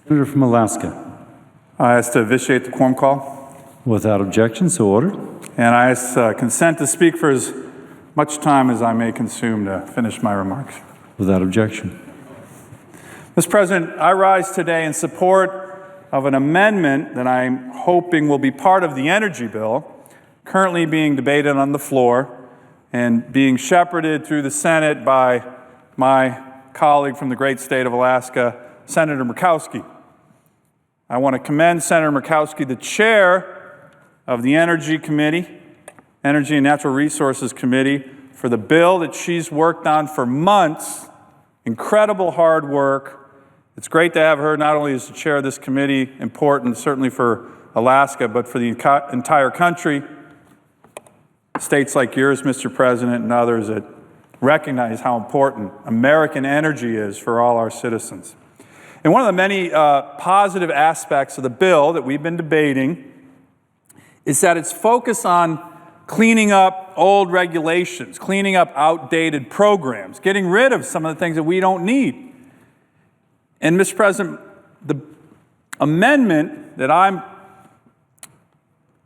Senator from Alaska. I ask to vitiate the quorum call. Without objection, so ordered. And I ask consent to speak for as much time as I may consume to finish my remarks. Without objection. Mr. President, I rise today in support of an amendment that I'm hoping will be part of the energy bill currently being debated on the floor and being shepherded through the Senate by my colleague from the great state of Alaska, Senator Murkowski. I want to commend Senator Murkowski, the chair of the Energy Committee, Energy and Natural Resources Committee, for the bill that she's worked on for months. Incredible hard work. It's great to have her not only as the chair of this committee, important certainly for Alaska, but for the entire country. States like yours, Mr. President, and others that recognize how important American energy is for all our citizens. And one of the many positive aspects of the bill that we've been debating is that it's focused on cleaning up old regulations, cleaning up outdated programs, getting rid of some of the things that we don't need. And Mr. President, the amendment that I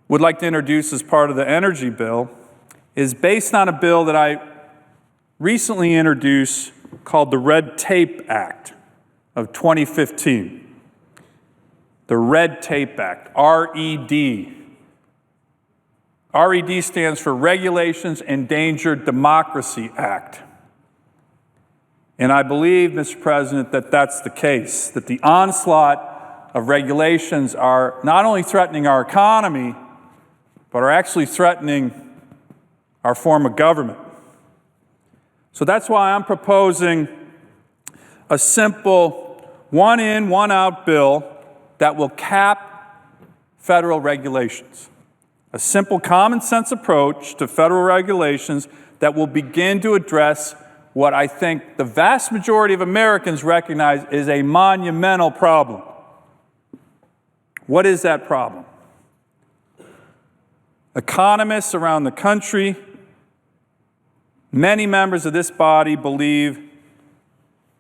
would like to introduce as part of the energy bill is based on a bill that I recently introduced called the Red Tape Act of 2015. The Red Tape Act, RED. RED stands for Regulations Endangered Democracy Act. And I believe, Mr. President, that that's the case, that the onslaught of regulations are not only threatening our economy, but are actually threatening our form of government. So that's why I'm proposing a simple one-in, one-out bill that will cap federal regulations. A simple common-sense approach to federal regulations that will begin to address what I think the vast majority of Americans recognize is a monumental problem. What is that problem? Economists around the country, many members of this body believe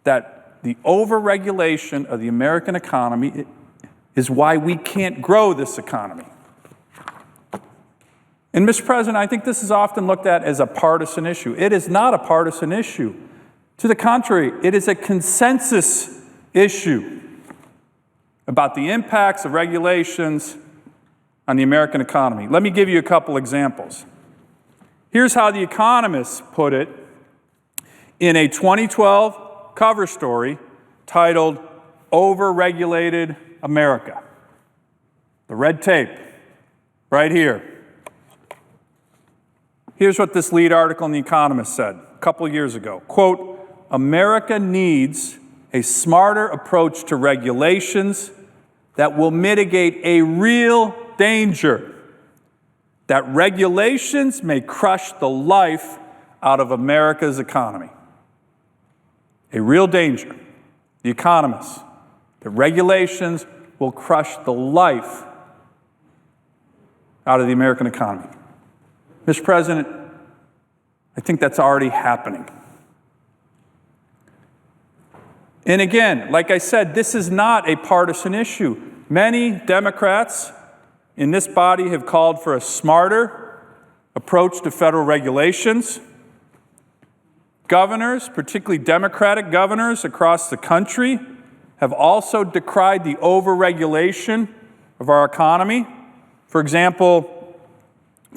that the overregulation of the American economy is why we can't grow this economy. And Mr. President, I think this is often looked at as a partisan issue. It is not a partisan issue. To the contrary, it is a consensus issue about the impacts of regulations on the American economy. Let me give you a couple examples. Here's how the economists put it in a 2012 cover story titled Overregulated America. The red tape, right here. Here's what this lead article in The Economist said a couple of years ago. Quote, America needs a smarter approach to regulations that will mitigate a real danger, that regulations may crush the life out of America's economy. A real danger, The Economist, that regulations will crush the life out of the American economy. Mr. President, I think that's already happening. And again, like I said, this is not a partisan issue. Many Democrats in this body have called for a smarter approach to federal regulations. Governors, particularly Democratic governors across the country, have also decried the overregulation of our economy. For example,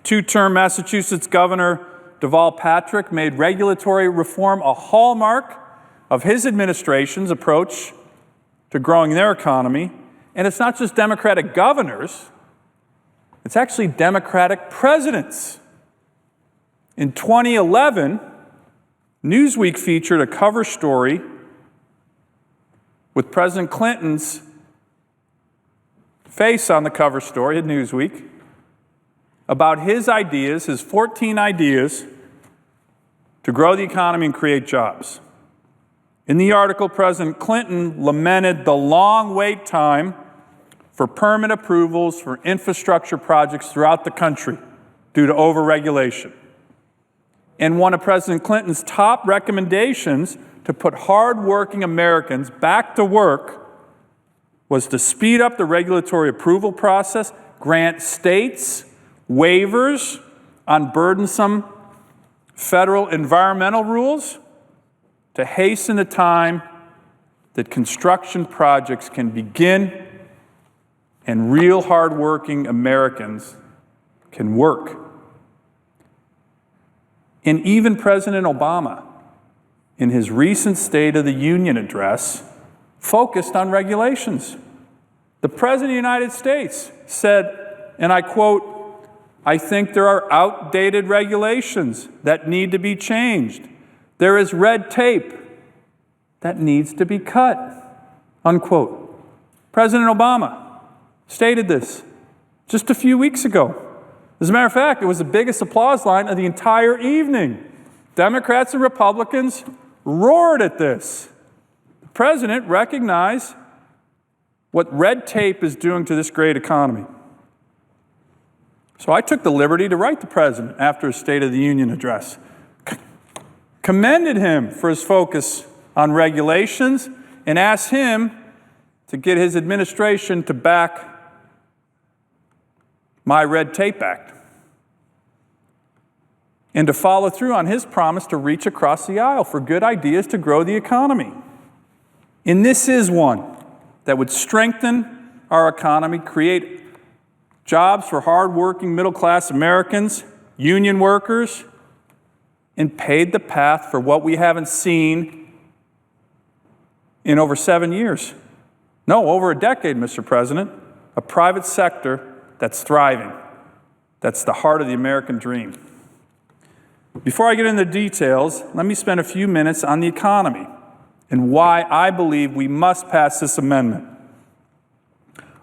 two-term Massachusetts Governor Deval Patrick made regulatory reform a hallmark of his administration's approach to growing their economy. And it's not just Democratic governors, it's actually Democratic presidents. In 2011, Newsweek featured a cover story with President Clinton's face on the cover story at Newsweek about his ideas, his 14 ideas to grow the economy and create jobs. In the article, President Clinton lamented the long wait time for permit approvals for infrastructure projects throughout the country due to overregulation. And one of President Clinton's top recommendations to put hardworking Americans back to work was to speed up the regulatory approval process, grant states waivers on burdensome federal environmental rules, to hasten the time that construction projects can begin and real hardworking Americans can work. And even President Obama, in his recent State of the Union address, focused on regulations. The President of the United States said, and I quote, "I think there are outdated regulations that need to be changed. There is red tape that needs to be cut," unquote. President Obama stated this just a few weeks ago. As a matter of fact, it was the biggest applause line of the entire evening. Democrats and Republicans roared at this. The president recognized what red tape is doing to this great economy. So I took the liberty to write the president after his State of the Union address. Commended him for his focus on regulations and asked him to get his administration to back my Red Tape Act and to follow through on his promise to reach across the aisle for good ideas to grow the economy. And this is one that would strengthen our economy, create jobs for hardworking middle-class Americans, union workers, and paved the path for what we haven't seen in over 7 years. No, over a decade, Mr. President, a private sector that's thriving. That's the heart of the American dream. Before I get into the details, let me spend a few minutes on the economy and why I believe we must pass this amendment.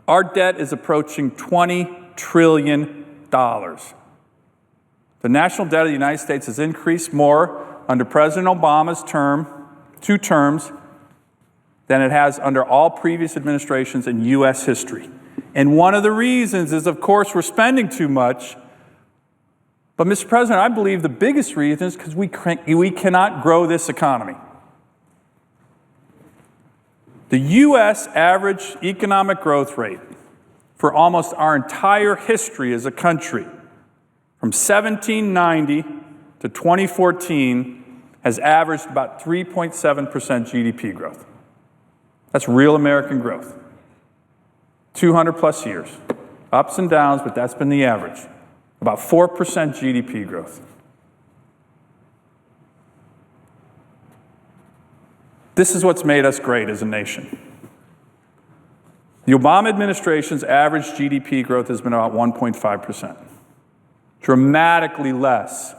Our debt is approaching $20 trillion. The national debt of the United States has increased more under President Obama's two terms, than it has under all previous administrations in U.S. history. And one of the reasons is, of course, we're spending too much. But, Mr. President, I believe the biggest reason is because we cannot grow this economy. The U.S. average economic growth rate for almost our entire history as a country, from 1790 to 2014, has averaged about 3.7% GDP growth. That's real American growth. 200 plus years. Ups and downs, but that's been the average. About 4% GDP growth. This is what's made us great as a nation. The Obama administration's average GDP growth has been about 1.5%. Dramatically less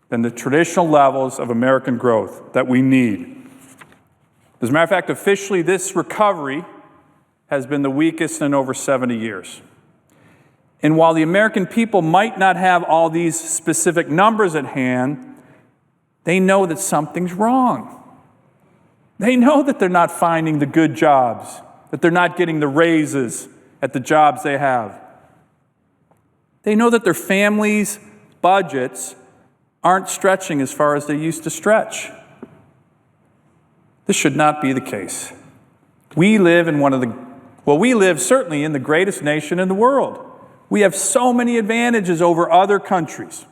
than the traditional levels of American growth that we need. As a matter of fact, officially, this recovery has been the weakest in over 70 years. And while the American people might not have all these specific numbers at hand, they know that something's wrong. They know that they're not finding the good jobs, that they're not getting the raises at the jobs they have. They know that their families' budgets aren't stretching as far as they used to stretch. This should not be the case. We live in we live certainly in the greatest nation in the world. We have so many advantages over other countries.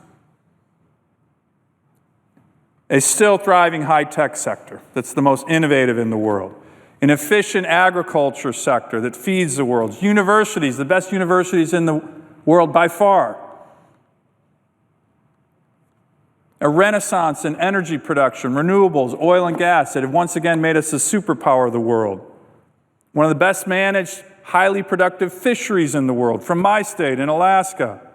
A still thriving high-tech sector that's the most innovative in the world. An efficient agriculture sector that feeds the world. Universities, the best universities in the world by far. A renaissance in energy production, renewables, oil and gas that have once again made us a superpower of the world. One of the best managed, highly productive fisheries in the world, from my state in Alaska.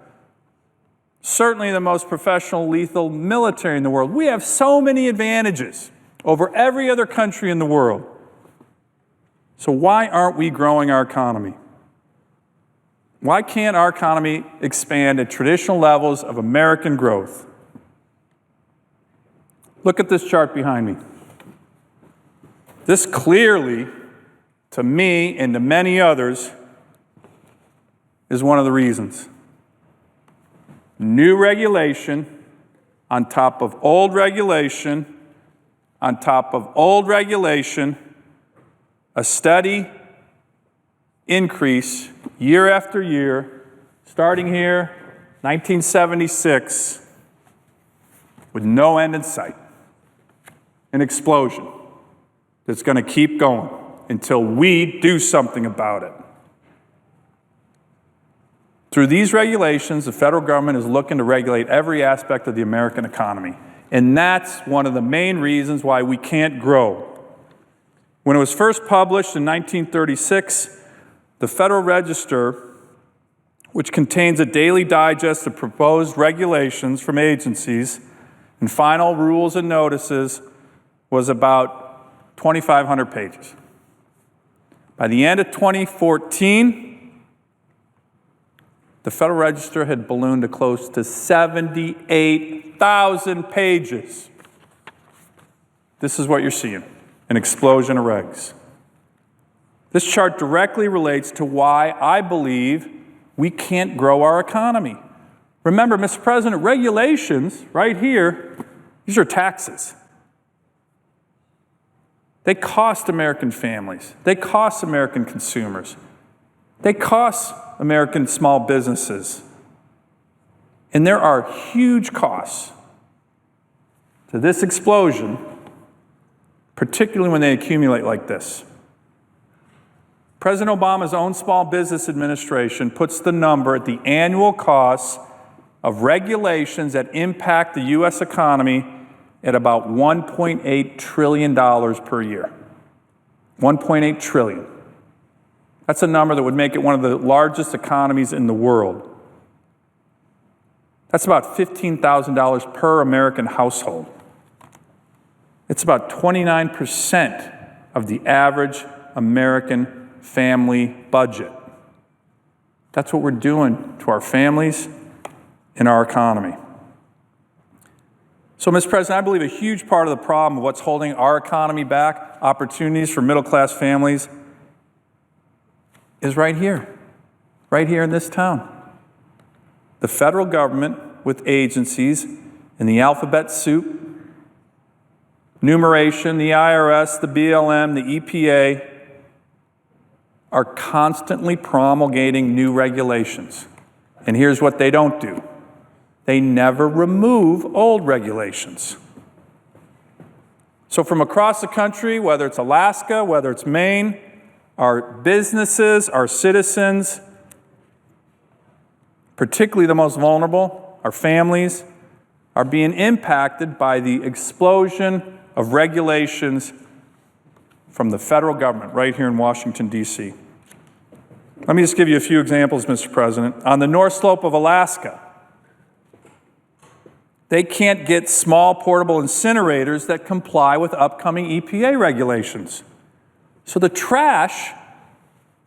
Certainly the most professional, lethal military in the world. We have so many advantages over every other country in the world. So why aren't we growing our economy? Why can't our economy expand at traditional levels of American growth? Look at this chart behind me. This clearly, to me and to many others, is one of the reasons. New regulation on top of old regulation, on top of old regulation, a steady increase year after year, starting here, 1976, with no end in sight. An explosion that's going to keep going until we do something about it. Through these regulations, the federal government is looking to regulate every aspect of the American economy. And that's one of the main reasons why we can't grow. When it was first published in 1936, the Federal Register, which contains a daily digest of proposed regulations from agencies and final rules and notices, was about 2,500 pages. By the end of 2014, the Federal Register had ballooned to close to 78,000 pages. This is what you're seeing, an explosion of regs. This chart directly relates to why I believe we can't grow our economy. Remember, Mr. President, regulations, right here, these are taxes. They cost American families. They cost American consumers. They cost American small businesses. And there are huge costs to this explosion, particularly when they accumulate like this. President Obama's own Small Business Administration puts the number at the annual costs of regulations that impact the U.S. economy at about $1.8 trillion per year. $1.8 trillion. That's a number that would make it one of the largest economies in the world. That's about $15,000 per American household. It's about 29% of the average American family budget. That's what we're doing to our families and our economy. So, Mr. President, I believe a huge part of the problem of what's holding our economy back, opportunities for middle-class families, is right here in this town. The federal government with agencies in the alphabet soup, numeration, the IRS, the BLM, the EPA, are constantly promulgating new regulations. And here's what they don't do. They never remove old regulations. So from across the country, whether it's Alaska, whether it's Maine, our businesses, our citizens, particularly the most vulnerable, our families, are being impacted by the explosion of regulations from the federal government right here in Washington, D.C. Let me just give you a few examples, Mr. President. On the North Slope of Alaska, they can't get small portable incinerators that comply with upcoming EPA regulations. So the trash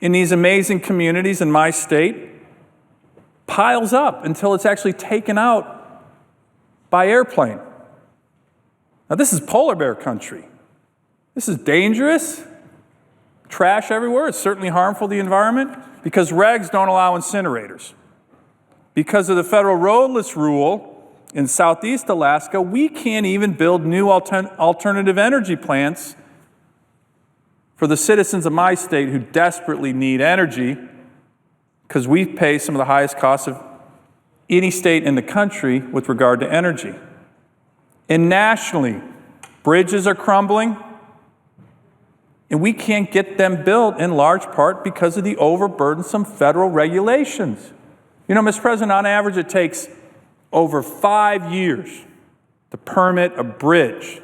in these amazing communities in my state piles up until it's actually taken out by airplane. Now this is polar bear country. This is dangerous. Trash everywhere. It's certainly harmful to the environment because regs don't allow incinerators. Because of the federal roadless rule in Southeast Alaska, we can't even build new alternative energy plants for the citizens of my state who desperately need energy, because we pay some of the highest costs of any state in the country with regard to energy. And nationally, bridges are crumbling, and we can't get them built in large part because of the overburdensome federal regulations. You know, Mr. President, on average, it takes over 5 years to permit a bridge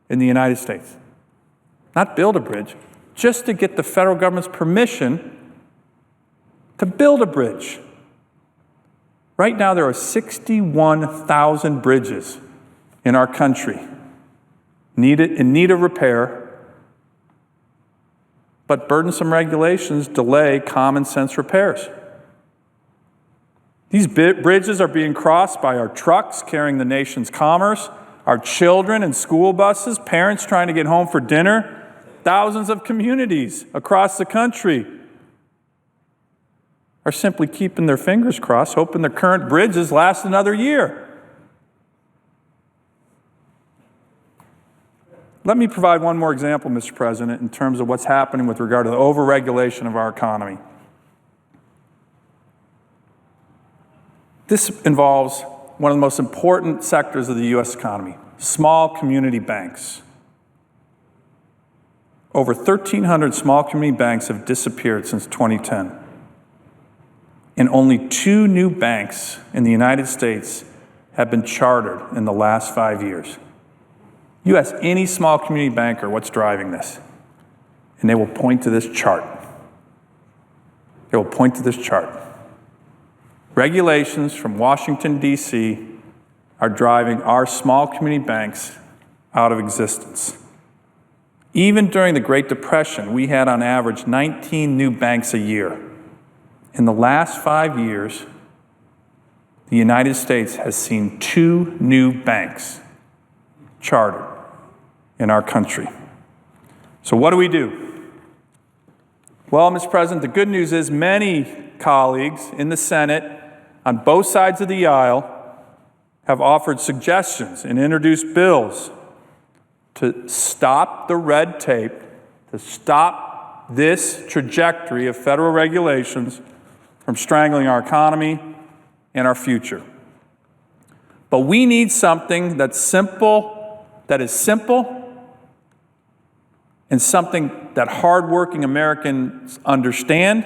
in the United States. Not build a bridge, just to get the federal government's permission to build a bridge. Right now, there are 61,000 bridges in our country in need of repair, but burdensome regulations delay common sense repairs. These bridges are being crossed by our trucks carrying the nation's commerce, our children in school buses, parents trying to get home for dinner. Thousands of communities across the country are simply keeping their fingers crossed, hoping the current bridges last another year. Let me provide one more example, Mr. President, in terms of what's happening with regard to the overregulation of our economy. This involves one of the most important sectors of the U.S. economy, small community banks. Over 1,300 small community banks have disappeared since 2010. And only 2 new banks in the United States have been chartered in the last 5 years. You ask any small community banker what's driving this, and they will point to this chart. They will point to this chart. Regulations from Washington, D.C. are driving our small community banks out of existence. Even during the Great Depression, we had on average 19 new banks a year. In the last 5 years, the United States has seen 2 new banks chartered in our country. So what do we do? Well, Mr. President, the good news is many colleagues in the Senate on both sides of the aisle have offered suggestions and introduced bills to stop the red tape, to stop this trajectory of federal regulations from strangling our economy and our future. But we need something that's simple, and something that hardworking Americans understand,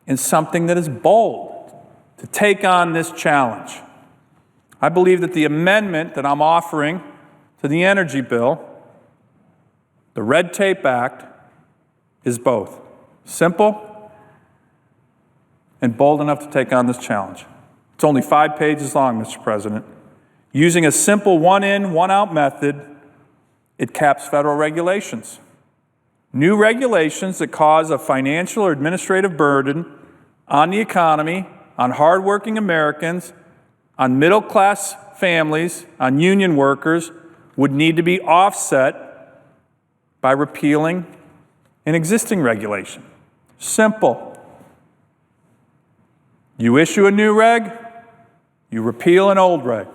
and something that is bold to take on this challenge. I believe that the amendment that I'm offering to the energy bill, the Red Tape Act, is both simple and bold enough to take on this challenge. It's only 5 pages long, Mr. President. Using a simple one-in, one-out method, it caps federal regulations. New regulations that cause a financial or administrative burden on the economy, on hardworking Americans, on middle-class families, on union workers, would need to be offset by repealing an existing regulation. Simple. You issue a new reg, you repeal an old reg.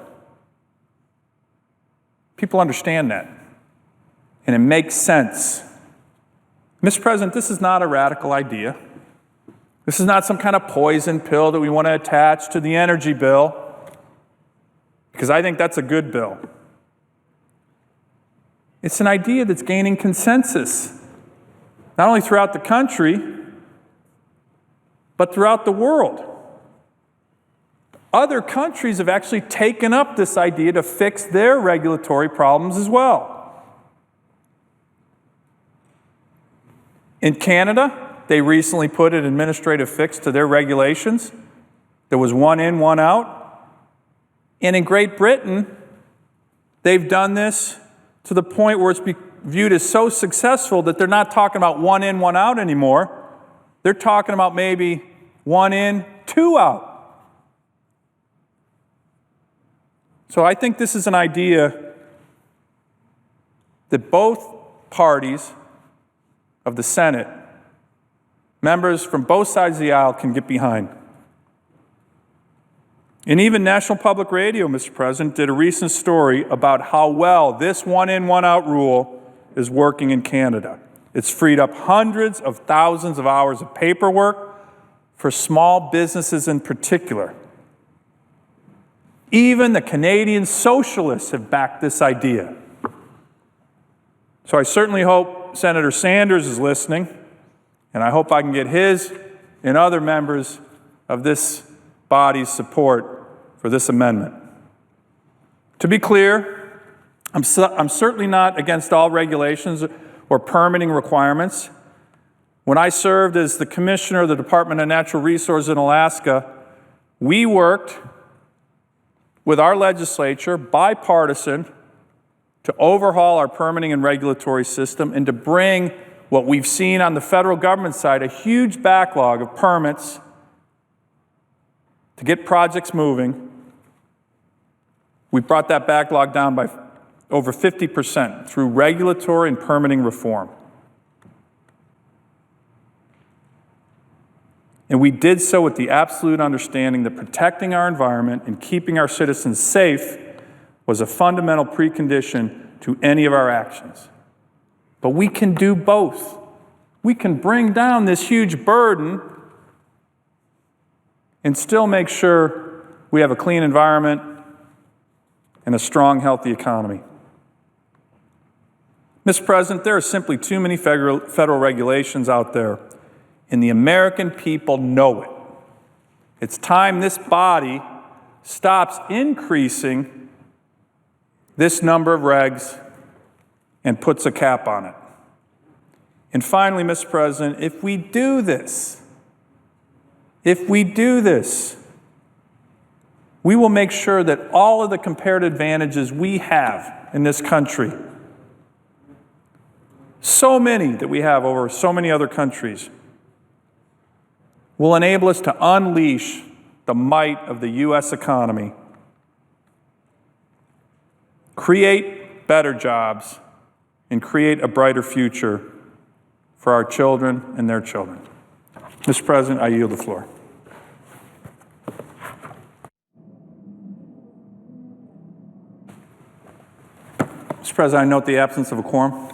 People understand that, and it makes sense. Mr. President, this is not a radical idea. This is not some kind of poison pill that we want to attach to the energy bill, because I think that's a good bill. It's an idea that's gaining consensus, not only throughout the country, but throughout the world. Other countries have actually taken up this idea to fix their regulatory problems as well. In Canada, they recently put an administrative fix to their regulations. There was one in, one out. And in Great Britain, they've done this to the point where it's viewed as so successful that they're not talking about one in, one out anymore. They're talking about maybe one in, 2 out. So I think this is an idea that both parties of the Senate, members from both sides of the aisle, can get behind. And even National Public Radio, Mr. President, did a recent story about how well this one-in, one-out rule is working in Canada. It's freed up hundreds of thousands of hours of paperwork for small businesses in particular. Even the Canadian socialists have backed this idea. So I certainly hope Senator Sanders is listening, and I hope I can get his and other members of this body's support for this amendment. To be clear, I'm certainly not against all regulations or permitting requirements. When I served as the commissioner of the Department of Natural Resources in Alaska, we worked with our legislature, bipartisan, to overhaul our permitting and regulatory system and to bring what we've seen on the federal government side, a huge backlog of permits to get projects moving. We brought that backlog down by over 50% through regulatory and permitting reform. And we did so with the absolute understanding that protecting our environment and keeping our citizens safe was a fundamental precondition to any of our actions. But we can do both. We can bring down this huge burden and still make sure we have a clean environment and a strong, healthy economy. Mr. President, there are simply too many federal regulations out there, and the American people know it. It's time this body stops increasing this number of regs and puts a cap on it. And finally, Mr. President, if we do this, we will make sure that all of the comparative advantages we have in this country, so many that we have over so many other countries, will enable us to unleash the might of the U.S. economy, create better jobs, and create a brighter future for our children and their children. Mr. President, I yield the floor. Mr. President, I note the absence of a quorum.